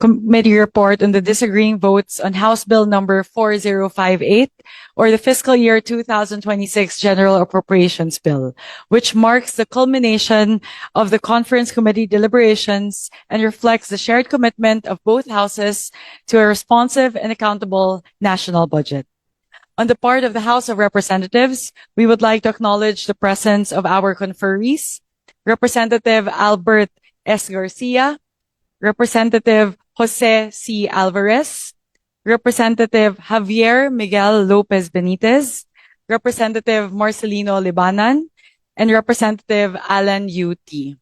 Committee report on the disagreeing votes on House Bill number 4058, or the fiscal year 2026 General Appropriations Bill, which marks the culmination of the Conference Committee deliberations and reflects the shared commitment of both houses to a responsive and accountable national budget. On the part of the House of Representatives, we would like to acknowledge the presence of our conferees, Representative Albert S. Garcia, Representative Jose C. Alvarez, Representative Javier Miguel Lopez Benitez, Representative Marcelino Libanan, and Representative Alan U.T.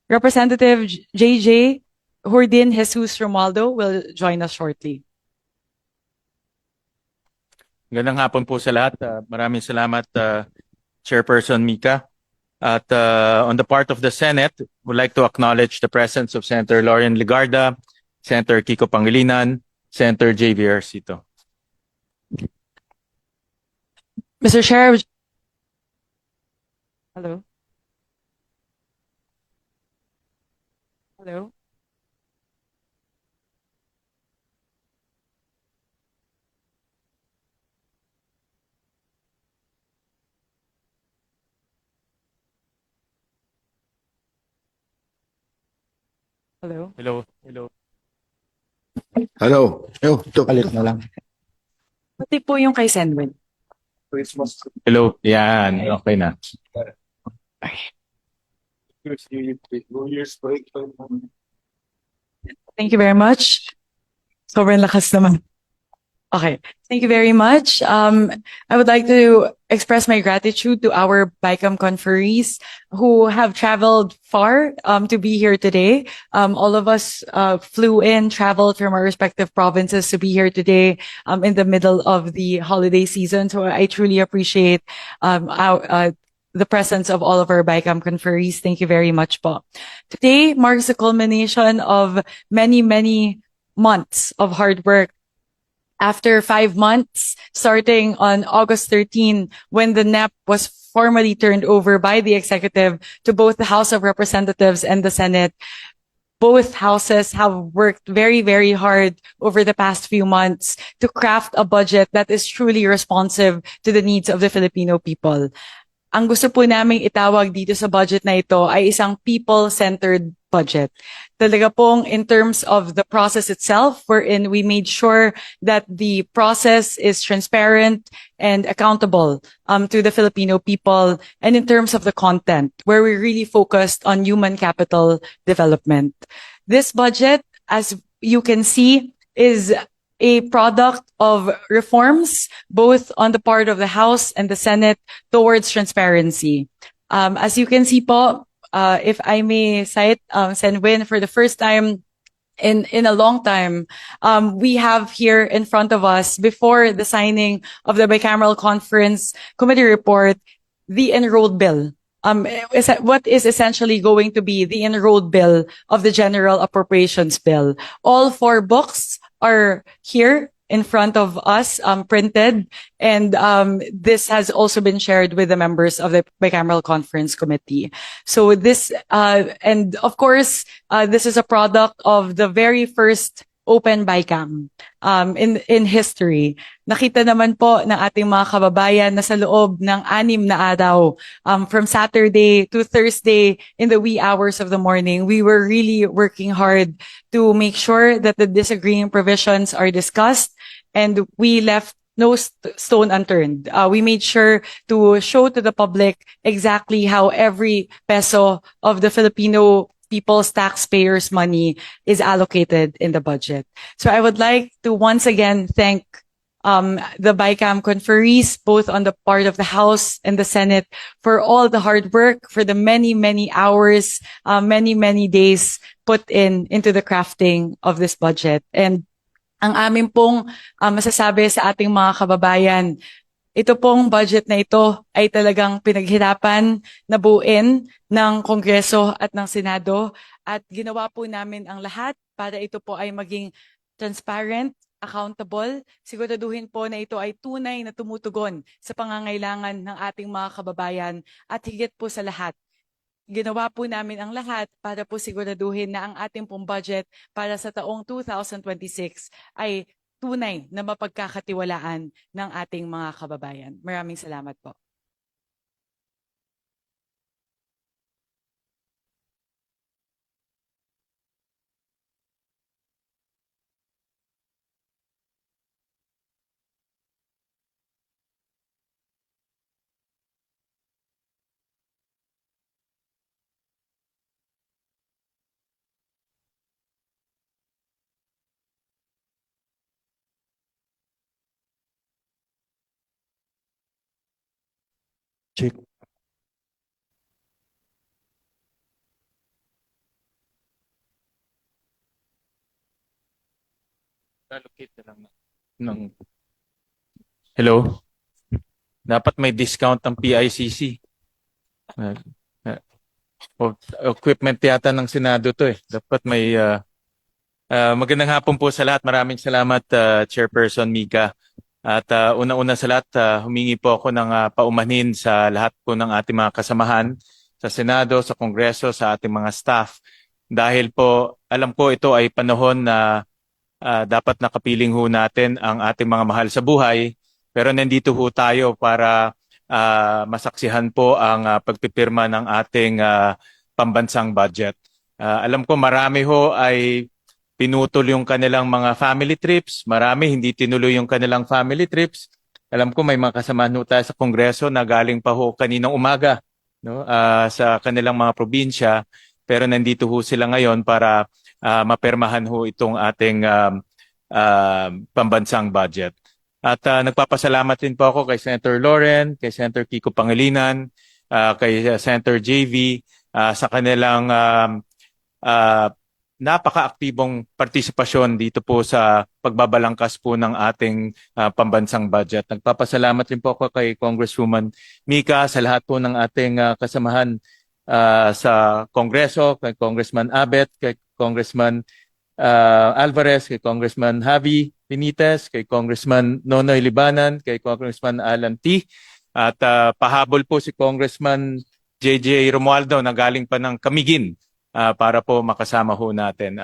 Representative J.J. Hordin Jesus Romualdo will join us shortly. Magandang hapon po sa lahat. Maraming salamat, Chairperson Mika. At on the part of the Senate, we'd like to acknowledge the presence of Senator Lauren Legarda, Senator Kiko Pangilinan, Senator J.V. Arcito. Mr. Chair, hello. Hello. Hello. Hello. Hello. Hello. Ito. Palit na lang. Pati po yung kay Senwin. Hello. Yan. Okay na. Thank you very much. Sobrang lakas naman. Okay. Thank you very much. I would like to express my gratitude to our BICAM conferees who have traveled far to be here today. All of us flew in, traveled from our respective provinces to be here today in the middle of the holiday season. So I truly appreciate the presence of all of our BICAM conferees. Thank you very much po. Today marks the culmination of many, many months of hard work. After 5 months, starting on August 13, when the NEP was formally turned over by the executive to both the House of Representatives and the Senate, both houses have worked very, very hard over the past few months to craft a budget that is truly responsive to the needs of the Filipino people. Ang gusto po naming itawag dito sa budget na ito ay isang people-centered budget. Talaga pong in terms of the process itself, wherein we made sure that the process is transparent and accountable to the Filipino people, and in terms of the content, where we really focused on human capital development. This budget, as you can see, is a product of reforms, both on the part of the House and the Senate towards transparency. As you can see po, if I may cite Senwin, for the first time in a long time, we have here in front of us, before the signing of the Bicameral Conference Committee report, the enrolled bill. What is essentially going to be the enrolled bill of the General Appropriations Bill. All 4 books are here in front of us, printed, and this has also been shared with the members of the Bicameral Conference Committee. So this, and of course, this is a product of the very first open BICAM in history. Nakita naman po ng ating mga kababayan na sa loob ng 6 na araw, from Saturday to Thursday in the wee hours of the morning, we were really working hard to make sure that the disagreeing provisions are discussed, and we left no stone unturned. We made sure to show to the public exactly how every peso of the Filipino people's taxpayers' money is allocated in the budget. So I would like to once again thank the BICAM conferees, both on the part of the House and the Senate, for all the hard work, for the many, many hours, many, many days put into the crafting of this budget. And ang amin pong masasabi sa ating mga kababayan, ito pong budget na ito ay talagang pinaghirapan na buuin ng Kongreso at ng Senado, at ginawa po namin ang lahat para ito po ay maging transparent, accountable. Siguraduhin po na ito ay tunay na tumutugon sa pangangailangan ng ating mga kababayan, at higit po sa lahat, ginawa po namin ang lahat para po siguraduhin na ang ating pong budget para sa taong 2026 ay tunay na mapagkakatiwalaan ng ating mga kababayan. Maraming salamat po. Check. Allocate na lang ng... Hello? Dapat may discount ang PICC. Uh, uh, Equipment yata ng Senado to eh. Dapat may... magandang hapon po sa lahat. Maraming salamat, Chairperson Mika. At una-una sa lahat, humingi po ako ng paumanhin sa lahat po ng ating mga kasamahan sa Senado, sa Kongreso, sa ating mga staff. Dahil po, alam ko ito ay panahon na dapat nakapiling ho natin ang ating mga mahal sa buhay. Pero nandito ho tayo para masaksihan po ang pagpipirma ng ating pambansang budget. Alam ko marami ho ay pinutol yung kanilang mga family trips. Marami hindi tinuloy yung kanilang family trips. Alam ko may mga kasamahan ho tayo sa Kongreso na galing pa ho kaninang umaga, no? Sa kanilang mga probinsya. Pero nandito ho sila ngayon para mapermahan ho itong ating pambansang budget. At nagpapasalamat din po ako kay Senator Lauren, kay Senator Kiko Pangilinan, kay Senator JV sa kanilang napaka-aktibong partisipasyon dito po sa pagbabalangkas po ng ating pambansang budget. Nagpapasalamat rin po ako kay Congresswoman Mika, sa lahat po ng ating kasamahan sa Kongreso, kay Congressman Abet, kay Congressman Alvarez, kay Congressman Javi Benitez, kay Congressman Nonoy Libanan, kay Congressman Alan T. At pahabol po si Congressman JJ Romualdo na galing pa ng Camiguin para po makasama ho natin.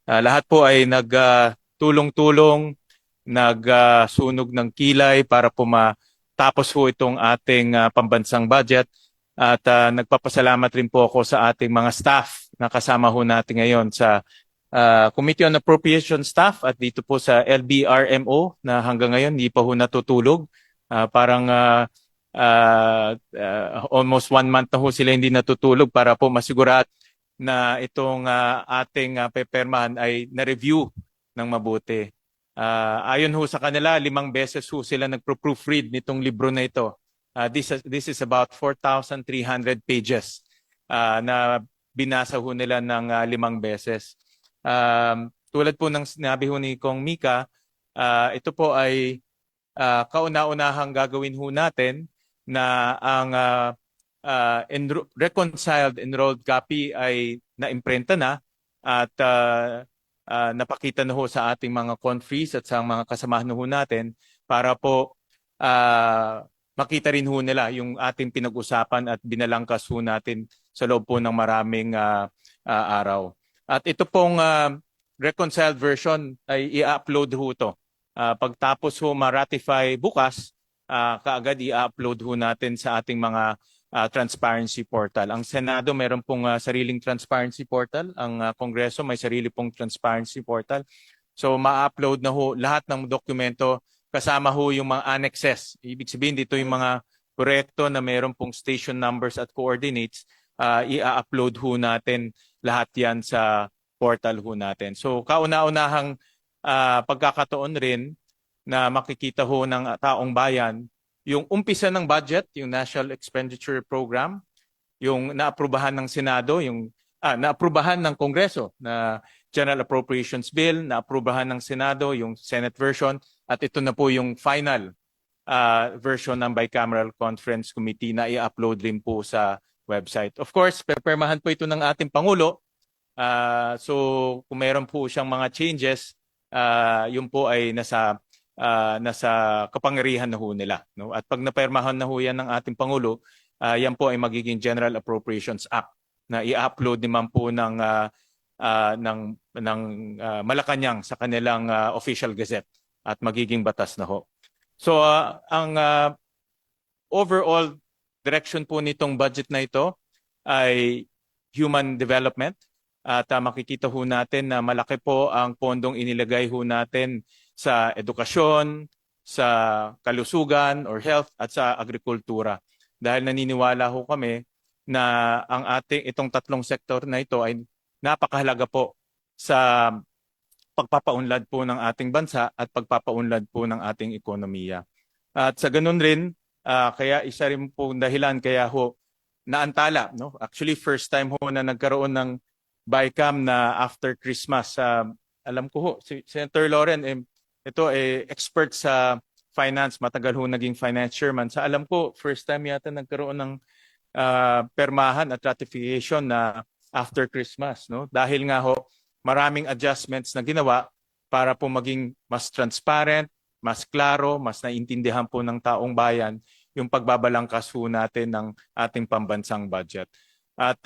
Lahat po ay nagtulong-tulong, nagsunog ng kilay para po matapos ho itong ating pambansang budget. At nagpapasalamat rin po ako sa ating mga staff na kasama ho natin ngayon sa Committee on Appropriation Staff at dito po sa LBRMO na hanggang ngayon hindi pa ho natutulog. Parang almost 1 month na ho sila hindi natutulog para po masigurat na itong ating pepermahan ay na-review ng mabuti. Ayon ho sa kanila, 5 beses ho sila nagpo-proofread nitong libro na ito. This is about 4,300 pages na binasa ho nila ng 5 beses. Tulad po ng sinabi ho ni Kong Mika, ito po ay kauna-unahang gagawin ho natin na ang reconciled enrolled copy ay naimprenta na at napakita na ho sa ating mga conferees at sa mga kasamahan ho natin para po makita rin ho nila yung ating pinag-usapan at binalangkas ho natin sa loob po ng maraming araw. At ito pong reconciled version ay i-upload ho ito. Pagtapos ho ma-ratify bukas, kaagad i-upload ho natin sa ating mga transparency portal. Ang Senado meron pong sariling transparency portal. Ang Kongreso may sarili pong transparency portal. So ma-upload na ho lahat ng dokumento kasama ho yung mga annexes. Ibig sabihin dito yung mga proyekto na meron pong station numbers at coordinates, i-upload ho natin lahat yan sa portal ho natin. So kauna-unahang pagkakataon rin na makikita ho ng taong bayan yung umpisa ng budget, yung National Expenditure Program, yung naaprubahan ng Senado, yung naaprubahan ng Kongreso na General Appropriations Bill, naaprubahan ng Senado, yung Senate version, at ito na po yung final version ng Bicameral Conference Committee na i-upload rin po sa website. Of course, pepermahan po ito ng ating Pangulo. So kung meron po siyang mga changes, yun po ay nasa kapangyarihan na ho nila. No? At pag napermahan na ho yan ng ating Pangulo, yan po ay magiging General Appropriations Act na i-upload naman po ng Malacanang sa kanilang official gazette at magiging batas na ho. So ang overall direction po nitong budget na ito ay human development at makikita ho natin na malaki po ang pondong inilagay ho natin sa edukasyon, sa kalusugan or health at sa agrikultura. Dahil naniniwala ho kami na itong tatlong sektor na ito ay napakahalaga po sa pagpapaunlad po ng ating bansa at pagpapaunlad po ng ating ekonomiya. At sa ganun rin, kaya isa rin po dahilan kaya ho naantala. No? Actually, first time ho na nagkaroon ng BICAM na after Christmas. Alam ko ho, si Senator Loren, ito expert sa finance, matagal ho naging finance chairman. Sa alam ko, first time yata nagkaroon ng permahan at ratification na after Christmas. No? Dahil nga ho, maraming adjustments na ginawa para po maging mas transparent, mas klaro, mas naintindihan po ng taong bayan yung pagbabalangkas po natin ng ating pambansang budget. At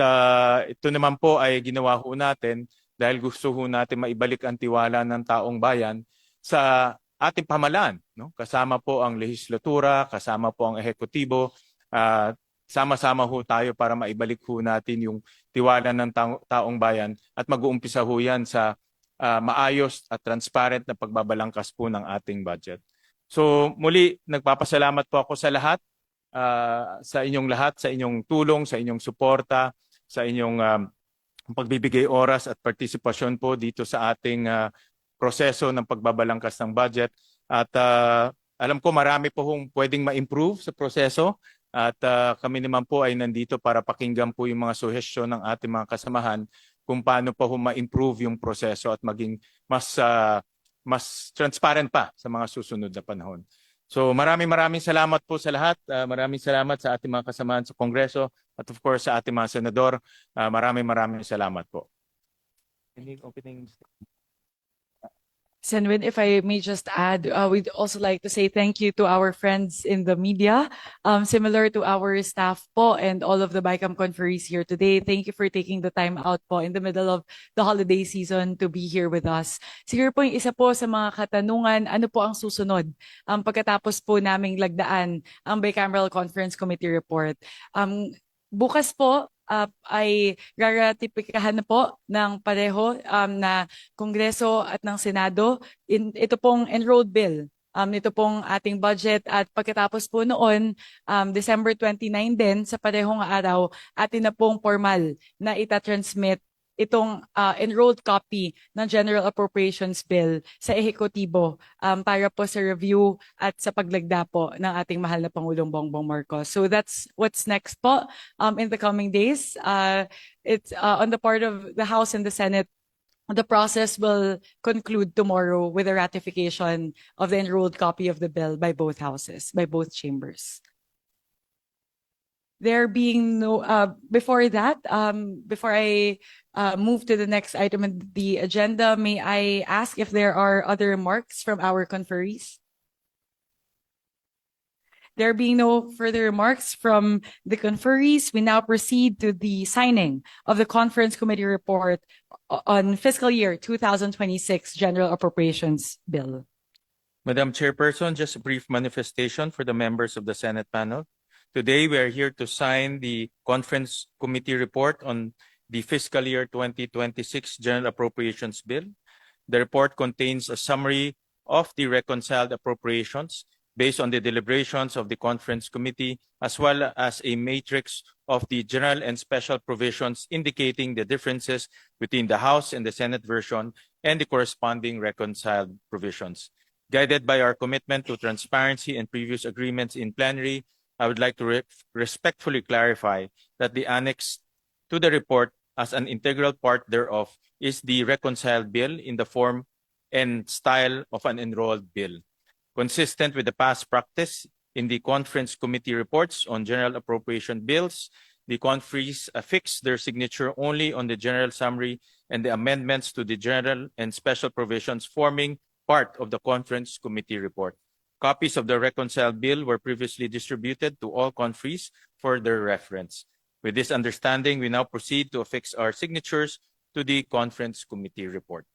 ito naman po ay ginawa ho natin dahil gusto ho natin maibalik ang tiwala ng taong bayan sa ating pamahalaan. No? Kasama po ang lehislatura, kasama po ang ehekutibo, sama-sama ho tayo para maibalik ho natin yung tiwala ng taong bayan at mag-uumpisa ho yan sa maayos at transparent na pagbabalangkas po ng ating budget. So muli, nagpapasalamat po ako sa lahat, sa inyong lahat, sa inyong tulong, sa inyong suporta, sa inyong pagbibigay oras at partisipasyon po dito sa ating proseso ng pagbabalangkas ng budget. At alam ko marami po hong pwedeng ma-improve sa proseso at kami naman po ay nandito para pakinggan po yung mga suhestyon ng ating mga kasamahan kung paano po ma-improve yung proseso at maging mas transparent pa sa mga susunod na panahon. So maraming salamat po sa lahat. Maraming salamat sa ating mga kasamahan sa Kongreso at of course sa ating mga senador. Maraming salamat po. Any opening statement? Senwin, if I may just add, we'd also like to say thank you to our friends in the media, similar to our staff po and all of the BICAM conferees here today. Thank you for taking the time out po in the middle of the holiday season to be here with us. Siguro po yung isa po sa mga katanungan, ano po ang susunod pagkatapos po naming lagdaan ang Bicameral Conference Committee report. Bukas po, ay raratipikahan na po ng pareho na Kongreso at ng Senado. Ito pong enrolled bill. Ito pong ating budget at pagkatapos po noon, December 29 din sa parehong araw, atin na pong formal na itatransmit itong enrolled copy ng General Appropriations Bill sa ehekutibo para po sa review at sa paglagda po ng ating mahal na Pangulong Bongbong Marcos. So that's what's next po in the coming days. It's on the part of the House and the Senate. The process will conclude tomorrow with the ratification of the enrolled copy of the bill by both houses, by both chambers. There being no, before that, before I move to the next item on the agenda, may I ask if there are other remarks from our conferees? There being no further remarks from the conferees, we now proceed to the signing of the Conference Committee report on fiscal year 2026 General Appropriations Bill. Madam Chairperson, just a brief manifestation for the members of the Senate panel. Today, we are here to sign the Conference Committee report on the fiscal year 2026 General Appropriations Bill. The report contains a summary of the reconciled appropriations based on the deliberations of the Conference Committee, as well as a matrix of the general and special provisions indicating the differences between the House and the Senate version and the corresponding reconciled provisions. Guided by our commitment to transparency and previous agreements in plenary, I would like to respectfully clarify that the annex to the report as an integral part thereof is the reconciled bill in the form and style of an enrolled bill. Consistent with the past practice in the Conference Committee reports on general appropriation bills, the conferees affix their signature only on the general summary and the amendments to the general and special provisions forming part of the Conference Committee report. Copies of the reconciled bill were previously distributed to all conferees for their reference. With this understanding, we now proceed to affix our signatures to the conference committee report.